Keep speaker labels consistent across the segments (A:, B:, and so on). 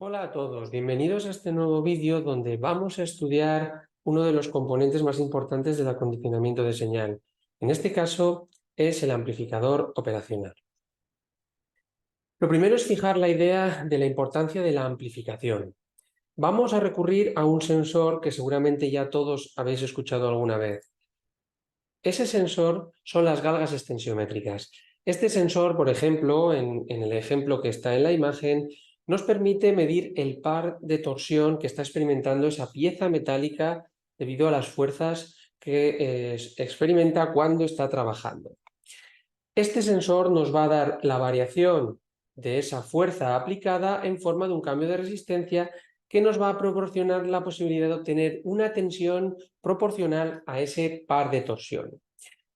A: Hola a todos, bienvenidos a este nuevo vídeo donde vamos a estudiar uno de los componentes más importantes del acondicionamiento de señal. En este caso es el amplificador operacional. Lo primero es fijar la idea de la importancia de la amplificación. Vamos a recurrir a un sensor que seguramente ya todos habéis escuchado alguna vez. Ese sensor son las galgas extensiométricas. Este sensor, por ejemplo, en el ejemplo que está en la imagen, nos permite medir el par de torsión que está experimentando esa pieza metálica debido a las fuerzas que experimenta cuando está trabajando. Este sensor nos va a dar la variación de esa fuerza aplicada en forma de un cambio de resistencia que nos va a proporcionar la posibilidad de obtener una tensión proporcional a ese par de torsión.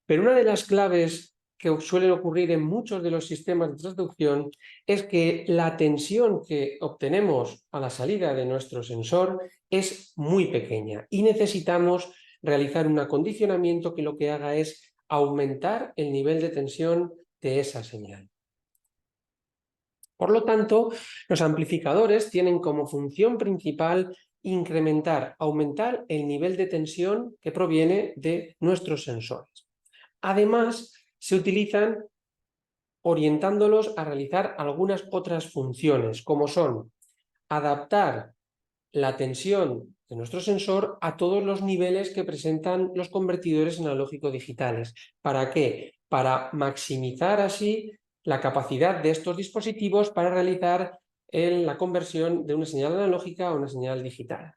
A: Pero una de las claves que suelen ocurrir en muchos de los sistemas de transducción es que la tensión que obtenemos a la salida de nuestro sensor es muy pequeña y necesitamos realizar un acondicionamiento que lo que haga es aumentar el nivel de tensión de esa señal. Por lo tanto, los amplificadores tienen como función principal aumentar el nivel de tensión que proviene de nuestros sensores. Además, se utilizan orientándolos a realizar algunas otras funciones, como son adaptar la tensión de nuestro sensor a todos los niveles que presentan los convertidores analógico-digitales. ¿Para qué? Para maximizar así la capacidad de estos dispositivos para realizar la conversión de una señal analógica a una señal digital.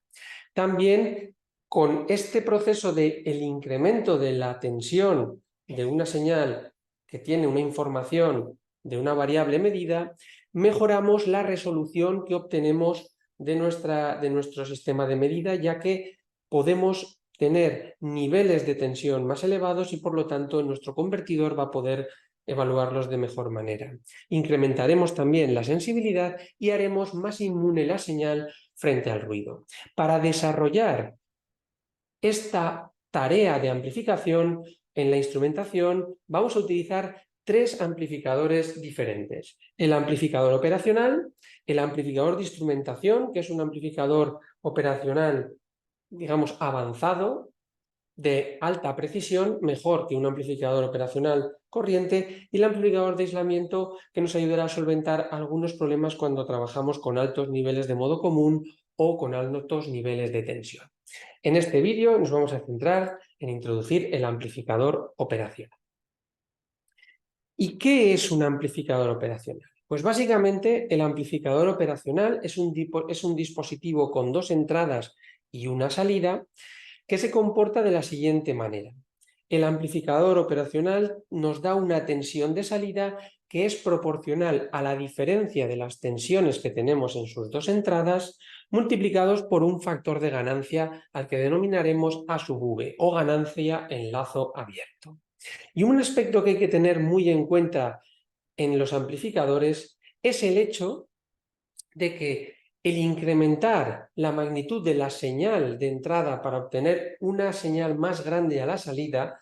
A: También con este proceso de el incremento de la tensión de una señal que tiene una información de una variable medida, mejoramos la resolución que obtenemos de nuestro sistema de medida, ya que podemos tener niveles de tensión más elevados y por lo tanto nuestro convertidor va a poder evaluarlos de mejor manera. Incrementaremos también la sensibilidad y haremos más inmune la señal frente al ruido. Para desarrollar esta tarea de amplificación en la instrumentación vamos a utilizar tres amplificadores diferentes. El amplificador operacional, el amplificador de instrumentación, que es un amplificador operacional, digamos, avanzado, de alta precisión, mejor que un amplificador operacional corriente, y el amplificador de aislamiento que nos ayudará a solventar algunos problemas cuando trabajamos con altos niveles de modo común o con altos niveles de tensión. En este vídeo nos vamos a centrar en introducir el amplificador operacional. ¿Y qué es un amplificador operacional? Pues básicamente el amplificador operacional es un dispositivo con dos entradas y una salida que se comporta de la siguiente manera. El amplificador operacional nos da una tensión de salida que es proporcional a la diferencia de las tensiones que tenemos en sus dos entradas multiplicados por un factor de ganancia al que denominaremos A sub V o ganancia en lazo abierto. Y un aspecto que hay que tener muy en cuenta en los amplificadores es el hecho de que el incrementar la magnitud de la señal de entrada para obtener una señal más grande a la salida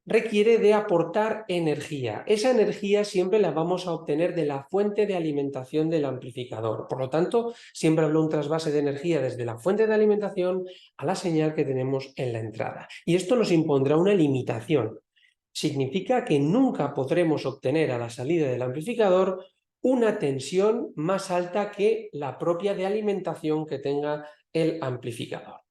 A: requiere de aportar energía. Esa energía siempre la vamos a obtener de la fuente de alimentación del amplificador. Por lo tanto, siempre habrá un trasvase de energía desde la fuente de alimentación a la señal que tenemos en la entrada. Y esto nos impondrá una limitación. Significa que nunca podremos obtener a la salida del amplificador una tensión más alta que la propia de alimentación que tenga el amplificador.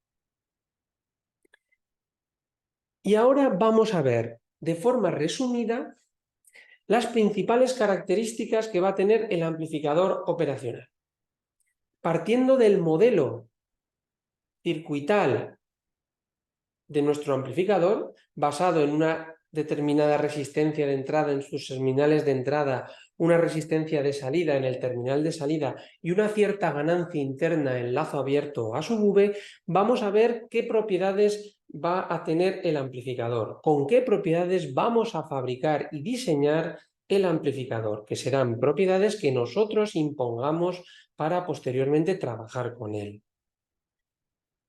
A: Y ahora vamos a ver de forma resumida las principales características que va a tener el amplificador operacional. Partiendo del modelo circuital de nuestro amplificador, basado en una determinada resistencia de entrada en sus terminales de entrada, una resistencia de salida en el terminal de salida y una cierta ganancia interna en lazo abierto A sub V, vamos a ver qué propiedades va a tener el amplificador, con qué propiedades vamos a fabricar y diseñar el amplificador, que serán propiedades que nosotros impongamos para posteriormente trabajar con él.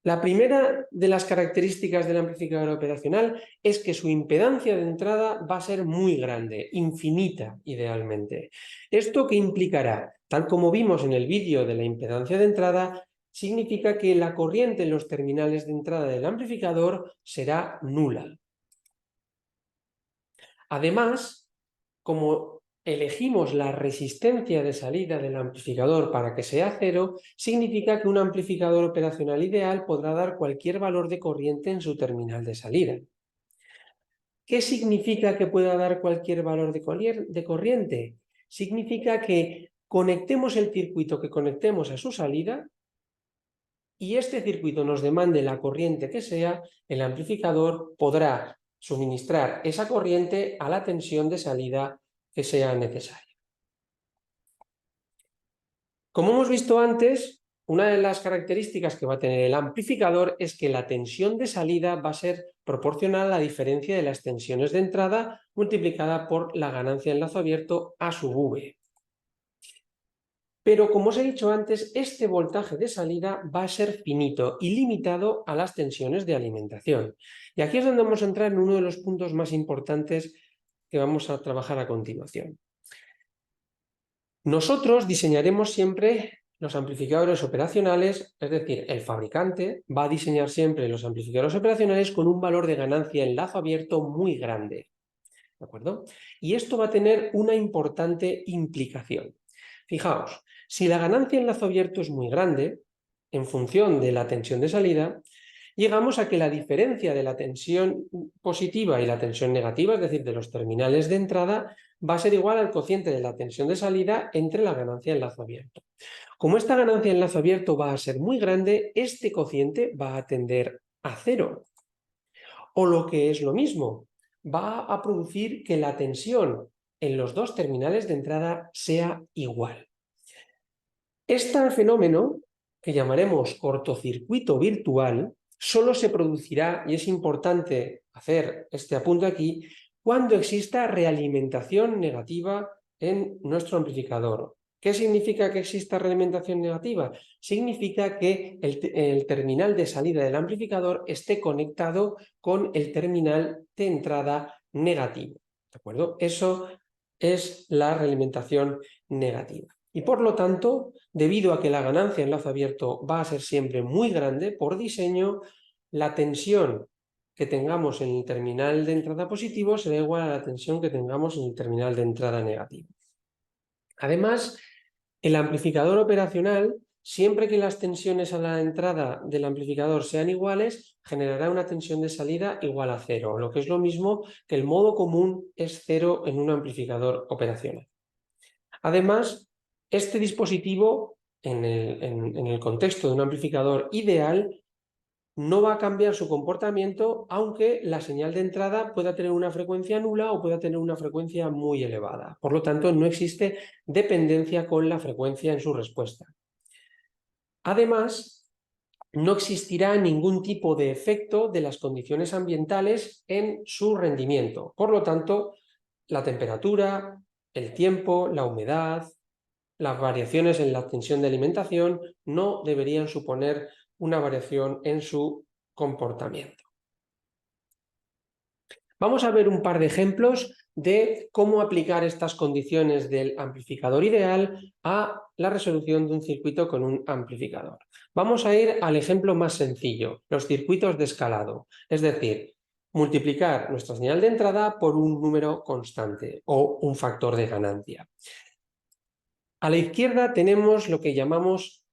A: La primera de las características del amplificador operacional es que su impedancia de entrada va a ser muy grande, infinita idealmente. ¿Esto qué implicará? Tal como vimos en el vídeo de la impedancia de entrada, significa que la corriente en los terminales de entrada del amplificador será nula. Además, como elegimos la resistencia de salida del amplificador para que sea cero, significa que un amplificador operacional ideal podrá dar cualquier valor de corriente en su terminal de salida. ¿Qué significa que pueda dar cualquier valor de corriente? Significa que conectemos el circuito que conectemos a su salida y este circuito nos demande la corriente que sea, el amplificador podrá suministrar esa corriente a la tensión de salida que sea necesaria. Como hemos visto antes, una de las características que va a tener el amplificador es que la tensión de salida va a ser proporcional a la diferencia de las tensiones de entrada multiplicada por la ganancia de enlace abierto A sub V. Pero como os he dicho antes, este voltaje de salida va a ser finito y limitado a las tensiones de alimentación. Y aquí es donde vamos a entrar en uno de los puntos más importantes que vamos a trabajar a continuación. Nosotros diseñaremos siempre los amplificadores operacionales, es decir, el fabricante va a diseñar siempre los amplificadores operacionales con un valor de ganancia en lazo abierto muy grande, ¿de acuerdo? Y esto va a tener una importante implicación. Fijaos, si la ganancia en lazo abierto es muy grande, en función de la tensión de salida, llegamos a que la diferencia de la tensión positiva y la tensión negativa, es decir, de los terminales de entrada, va a ser igual al cociente de la tensión de salida entre la ganancia en lazo abierto. Como esta ganancia en lazo abierto va a ser muy grande, este cociente va a tender a cero. O lo que es lo mismo, va a producir que la tensión en los dos terminales de entrada sea igual. Este fenómeno, que llamaremos cortocircuito virtual, solo se producirá, y es importante hacer este apunte aquí, cuando exista realimentación negativa en nuestro amplificador. ¿Qué significa que exista realimentación negativa? Significa que el terminal de salida del amplificador esté conectado con el terminal de entrada negativo. ¿De acuerdo? Eso es la realimentación negativa. Y por lo tanto, debido a que la ganancia en lazo abierto va a ser siempre muy grande, por diseño, la tensión que tengamos en el terminal de entrada positivo será igual a la tensión que tengamos en el terminal de entrada negativo. Además, el amplificador operacional, siempre que las tensiones a la entrada del amplificador sean iguales, generará una tensión de salida igual a cero, lo que es lo mismo que el modo común es cero en un amplificador operacional. Además, este dispositivo, en el contexto de un amplificador ideal, no va a cambiar su comportamiento, aunque la señal de entrada pueda tener una frecuencia nula o pueda tener una frecuencia muy elevada. Por lo tanto, no existe dependencia con la frecuencia en su respuesta. Además, no existirá ningún tipo de efecto de las condiciones ambientales en su rendimiento. Por lo tanto, la temperatura, el tiempo, la humedad, las variaciones en la tensión de alimentación no deberían suponer una variación en su comportamiento. Vamos a ver un par de ejemplos de cómo aplicar estas condiciones del amplificador ideal a la resolución de un circuito con un amplificador. Vamos a ir al ejemplo más sencillo, los circuitos de escalado, es decir, multiplicar nuestra señal de entrada por un número constante o un factor de ganancia. A la izquierda tenemos lo que llamamos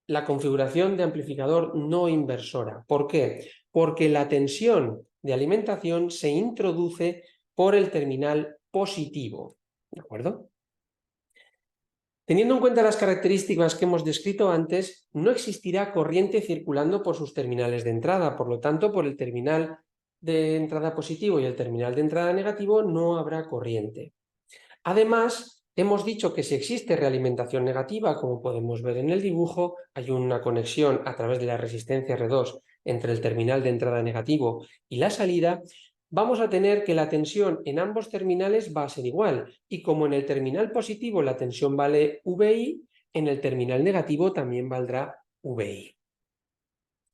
A: la configuración de amplificador no inversora. ¿Por qué? Porque la tensión de alimentación se introduce por el terminal positivo. ¿De acuerdo? Teniendo en cuenta las características que hemos descrito antes, no existirá corriente circulando por sus terminales de entrada. Por lo tanto, por el terminal de entrada positivo y el terminal de entrada negativo no habrá corriente. Además, hemos dicho que si existe realimentación negativa, como podemos ver en el dibujo, hay una conexión a través de la resistencia R2 entre el terminal de entrada negativo y la salida, vamos a tener que la tensión en ambos terminales va a ser igual. Y como en el terminal positivo la tensión vale VI, en el terminal negativo también valdrá VI.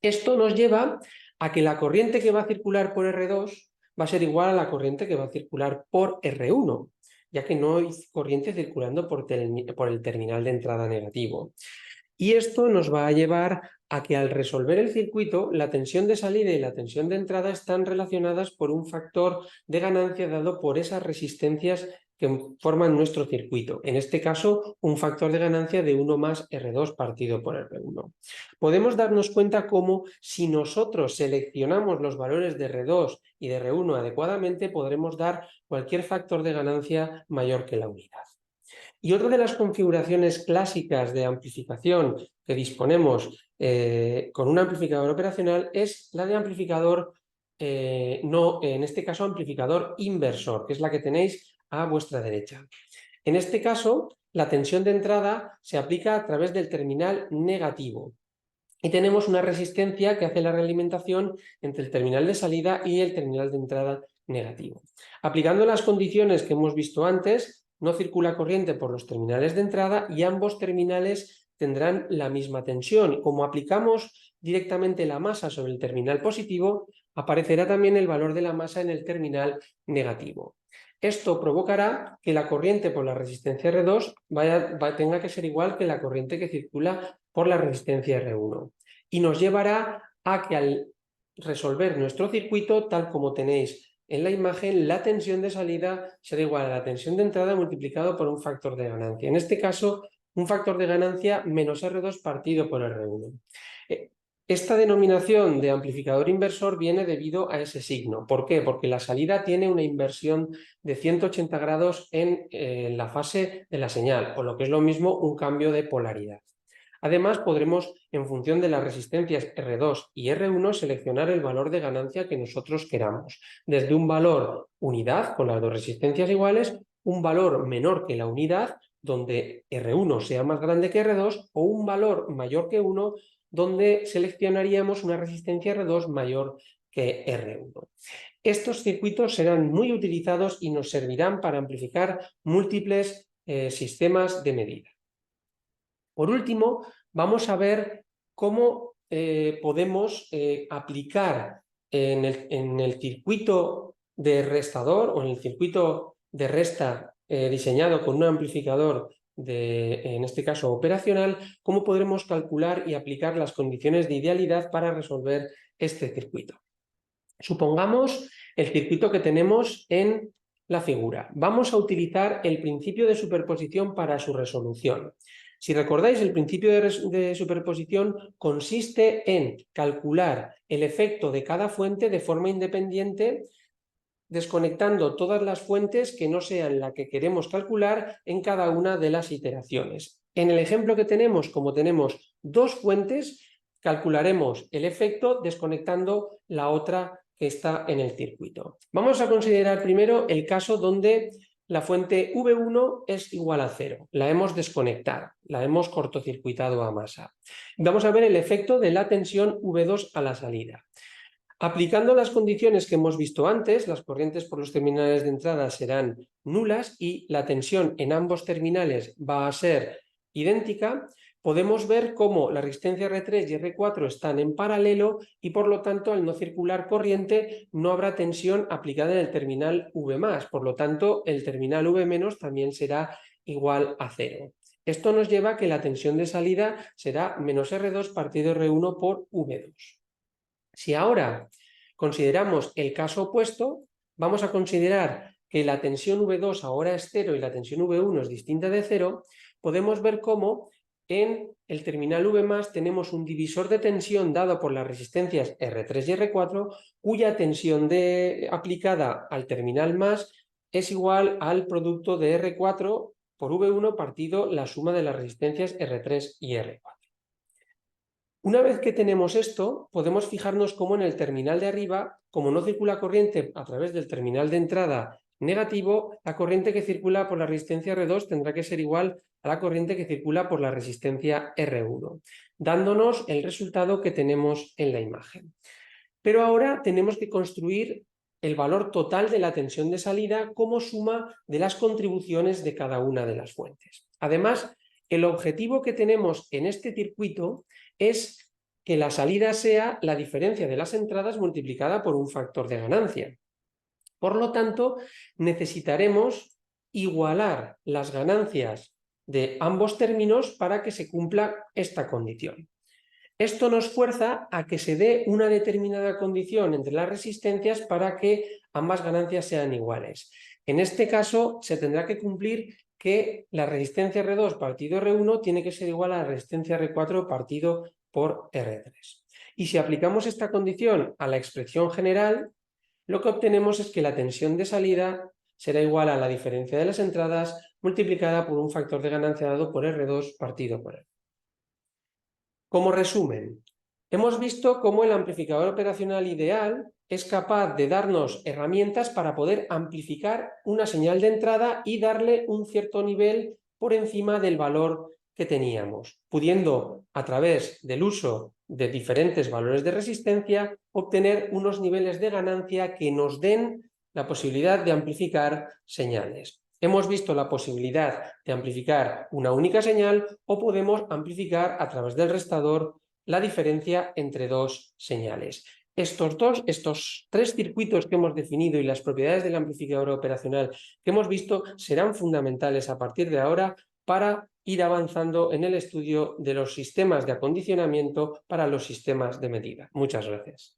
A: Esto nos lleva a que la corriente que va a circular por R2 va a ser igual a la corriente que va a circular por R1, ya que no hay corriente circulando por el terminal de entrada negativo. Y esto nos va a llevar a que al resolver el circuito, la tensión de salida y la tensión de entrada están relacionadas por un factor de ganancia dado por esas resistencias que forman nuestro circuito. En este caso, un factor de ganancia de 1 más R2 partido por R1. Podemos darnos cuenta cómo si nosotros seleccionamos los valores de R2 y de R1 adecuadamente, podremos dar cualquier factor de ganancia mayor que la unidad. Y otra de las configuraciones clásicas de amplificación que disponemos con un amplificador operacional es la de amplificador, en este caso amplificador inversor, que es la que tenéis a vuestra derecha. En este caso, la tensión de entrada se aplica a través del terminal negativo y tenemos una resistencia que hace la realimentación entre el terminal de salida y el terminal de entrada negativo. Aplicando las condiciones que hemos visto antes, no circula corriente por los terminales de entrada y ambos terminales tendrán la misma tensión. Como aplicamos directamente la masa sobre el terminal positivo, aparecerá también el valor de la masa en el terminal negativo. Esto provocará que la corriente por la resistencia R2 tenga que ser igual que la corriente que circula por la resistencia R1. Y nos llevará a que al resolver nuestro circuito, tal como tenéis en la imagen, la tensión de salida será igual a la tensión de entrada multiplicado por un factor de ganancia. En este caso, un factor de ganancia menos R2 partido por R1. Esta denominación de amplificador inversor viene debido a ese signo. ¿Por qué? Porque la salida tiene una inversión de 180 grados en la fase de la señal, o lo que es lo mismo, un cambio de polaridad. Además, podremos, en función de las resistencias R2 y R1, seleccionar el valor de ganancia que nosotros queramos. Desde un valor unidad, con las dos resistencias iguales, un valor menor que la unidad, donde R1 sea más grande que R2, o un valor mayor que 1, donde seleccionaríamos una resistencia R2 mayor que R1. Estos circuitos serán muy utilizados y nos servirán para amplificar múltiples sistemas de medida. Por último, vamos a ver cómo podemos aplicar en el circuito de restador o en el circuito de resta diseñado con un amplificador en este caso operacional, cómo podremos calcular y aplicar las condiciones de idealidad para resolver este circuito. Supongamos el circuito que tenemos en la figura. Vamos a utilizar el principio de superposición para su resolución. Si recordáis, el principio de superposición consiste en calcular el efecto de cada fuente de forma independiente, desconectando todas las fuentes que no sean la que queremos calcular en cada una de las iteraciones. En el ejemplo que tenemos, como tenemos dos fuentes, calcularemos el efecto desconectando la otra que está en el circuito. Vamos a considerar primero el caso donde la fuente V1 es igual a 0. La hemos desconectado, la hemos cortocircuitado a masa. Vamos a ver el efecto de la tensión V2 a la salida. Aplicando las condiciones que hemos visto antes, las corrientes por los terminales de entrada serán nulas y la tensión en ambos terminales va a ser idéntica. Podemos ver cómo la resistencia R3 y R4 están en paralelo y por lo tanto al no circular corriente no habrá tensión aplicada en el terminal V+, por lo tanto el terminal V- también será igual a 0. Esto nos lleva a que la tensión de salida será menos R2 partido R1 por V2. Si ahora consideramos el caso opuesto, vamos a considerar que la tensión V2 ahora es 0 y la tensión V1 es distinta de 0, podemos ver cómo en el terminal V+, tenemos un divisor de tensión dado por las resistencias R3 y R4, cuya tensión aplicada al terminal más es igual al producto de R4 por V1 partido la suma de las resistencias R3 y R4. Una vez que tenemos esto, podemos fijarnos cómo en el terminal de arriba, como no circula corriente a través del terminal de entrada negativo, la corriente que circula por la resistencia R2 tendrá que ser igual a la corriente que circula por la resistencia R1, dándonos el resultado que tenemos en la imagen. Pero ahora tenemos que construir el valor total de la tensión de salida como suma de las contribuciones de cada una de las fuentes. Además, el objetivo que tenemos en este circuito es que la salida sea la diferencia de las entradas multiplicada por un factor de ganancia. Por lo tanto, necesitaremos igualar las ganancias de ambos términos para que se cumpla esta condición. Esto nos fuerza a que se dé una determinada condición entre las resistencias para que ambas ganancias sean iguales. En este caso, se tendrá que cumplir que la resistencia R2 partido R1 tiene que ser igual a la resistencia R4 partido por R3. Y si aplicamos esta condición a la expresión general, lo que obtenemos es que la tensión de salida será igual a la diferencia de las entradas multiplicada por un factor de ganancia dado por R2 partido por R. Como resumen, hemos visto cómo el amplificador operacional ideal es capaz de darnos herramientas para poder amplificar una señal de entrada y darle un cierto nivel por encima del valor que teníamos, pudiendo a través del uso de diferentes valores de resistencia obtener unos niveles de ganancia que nos den la posibilidad de amplificar señales. Hemos visto la posibilidad de amplificar una única señal o podemos amplificar a través del restador la diferencia entre dos señales. Estos tres circuitos que hemos definido y las propiedades del amplificador operacional que hemos visto serán fundamentales a partir de ahora para ir avanzando en el estudio de los sistemas de acondicionamiento para los sistemas de medida. Muchas gracias.